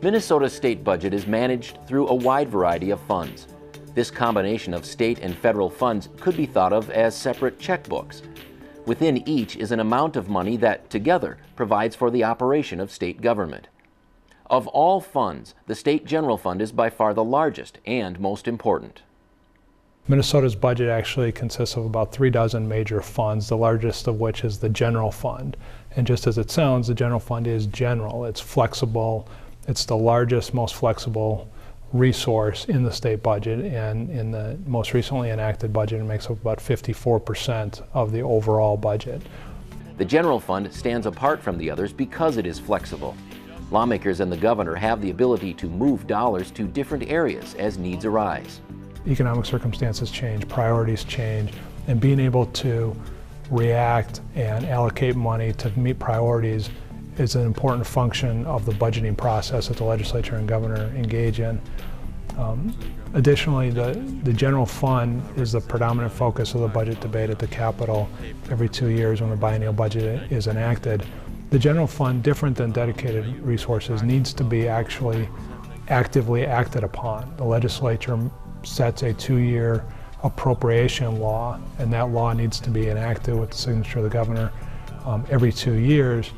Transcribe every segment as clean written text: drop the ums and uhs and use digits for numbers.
Minnesota's state budget is managed through a wide variety of funds. This combination of state and federal funds could be thought of as separate checkbooks. Within each is an amount of money that, together, provides for the operation of state government. Of all funds, the state general fund is by far the largest and most important. Minnesota's budget actually consists of about 36 major funds, the largest of which is the general fund. And just as it sounds, the general fund is general. It's flexible. It's the largest, most flexible resource in the state budget, and in the most recently enacted budget, it makes up about 54% of the overall budget. The general fund stands apart from the others because it is flexible. Lawmakers and the governor have the ability to move dollars to different areas as needs arise. Economic circumstances change, priorities change, and being able to react and allocate money to meet priorities is an important function of the budgeting process that the legislature and governor engage in. Additionally, the general fund is the predominant focus of the budget debate at the Capitol every 2 years when the biennial budget is enacted. The general fund, different than dedicated resources, needs to be actually actively acted upon. The legislature sets a 2-year appropriation law, and that law needs to be enacted with the signature of the governor every 2 years.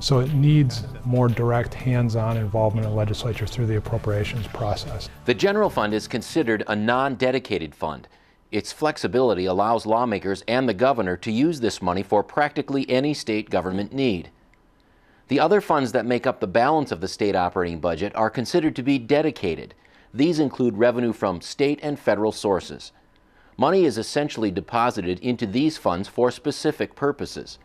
So it needs more direct hands-on involvement in the legislature through the appropriations process. The general fund is considered a non-dedicated fund. Its flexibility allows lawmakers and the governor to use this money for practically any state government need. The other funds that make up the balance of the state operating budget are considered to be dedicated. These include revenue from state and federal sources. Money is essentially deposited into these funds for specific purposes.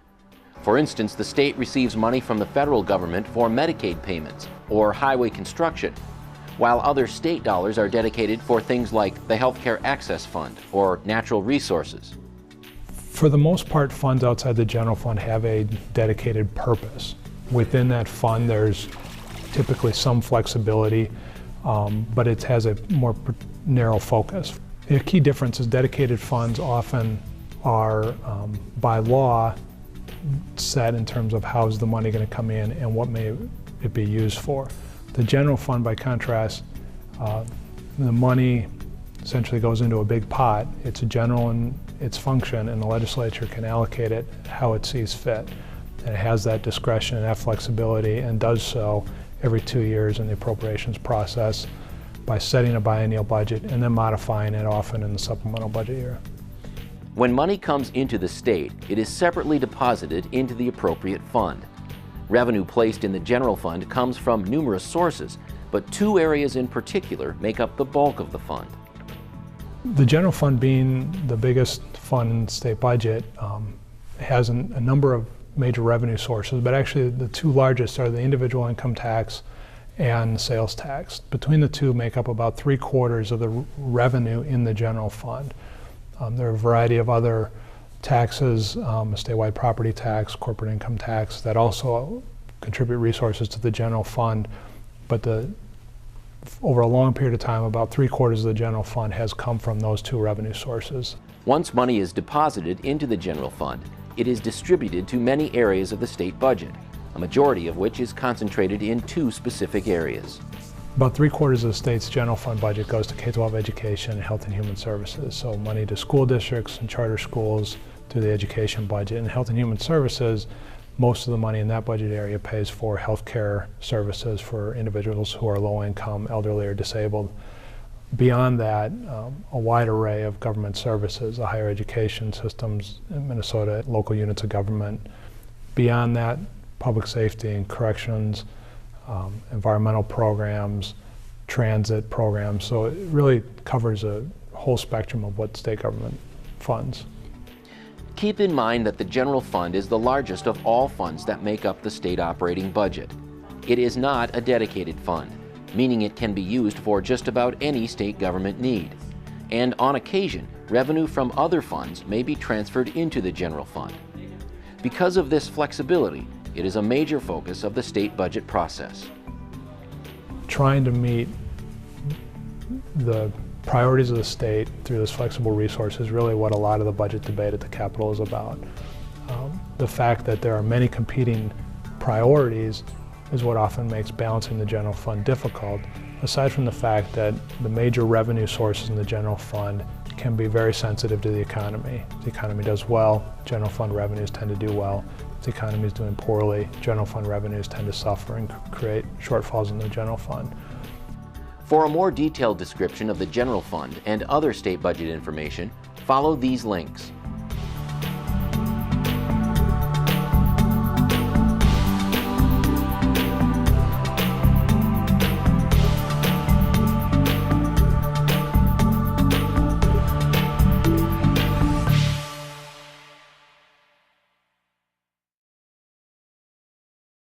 For instance, the state receives money from the federal government for Medicaid payments or highway construction, while other state dollars are dedicated for things like the Healthcare Access Fund or natural resources. For the most part, funds outside the general fund have a dedicated purpose. Within that fund, there's typically some flexibility, but it has a more narrow focus. A key difference is dedicated funds often are, by law, set in terms of how is the money going to come in and what may it be used for. The general fund, by contrast, the money essentially goes into a big pot. It's general in its function, and the legislature can allocate it how it sees fit. And it has that discretion and that flexibility, and does so every 2 years in the appropriations process by setting a biennial budget and then modifying it often in the supplemental budget year. When money comes into the state, it is separately deposited into the appropriate fund. Revenue placed in the general fund comes from numerous sources, but 2 areas in particular make up the bulk of the fund. The general fund, being the biggest fund in the state budget, has a number of major revenue sources, but actually the 2 largest are the individual income tax and sales tax. Between the 2 make up about 3/4 of the revenue in the general fund. There are a variety of other taxes, a statewide property tax, corporate income tax, that also contribute resources to the general fund. But over a long period of time, about 3/4 of the general fund has come from those 2 revenue sources. Once money is deposited into the general fund, it is distributed to many areas of the state budget, a majority of which is concentrated in 2 specific areas. About 3/4 of the state's general fund budget goes to K-12 education and health and human services. So money to school districts and charter schools through the education budget. And health and human services, most of the money in that budget area pays for health care services for individuals who are low income, elderly, or disabled. Beyond that, a wide array of government services, the higher education systems in Minnesota, local units of government. Beyond that, public safety and corrections, environmental programs, transit programs. So it really covers a whole spectrum of what state government funds. Keep in mind that the general fund is the largest of all funds that make up the state operating budget. It is not a dedicated fund, meaning it can be used for just about any state government need. And on occasion, revenue from other funds may be transferred into the general fund. Because of this flexibility, it is a major focus of the state budget process. Trying to meet the priorities of the state through this flexible resource is really what a lot of the budget debate at the Capitol is about. The fact that there are many competing priorities is what often makes balancing the general fund difficult, aside from the fact that the major revenue sources in the general fund can be very sensitive to the economy. If the economy does well, general fund revenues tend to do well. If the economy is doing poorly, general fund revenues tend to suffer and create shortfalls in the general fund. For a more detailed description of the general fund and other state budget information, follow these links.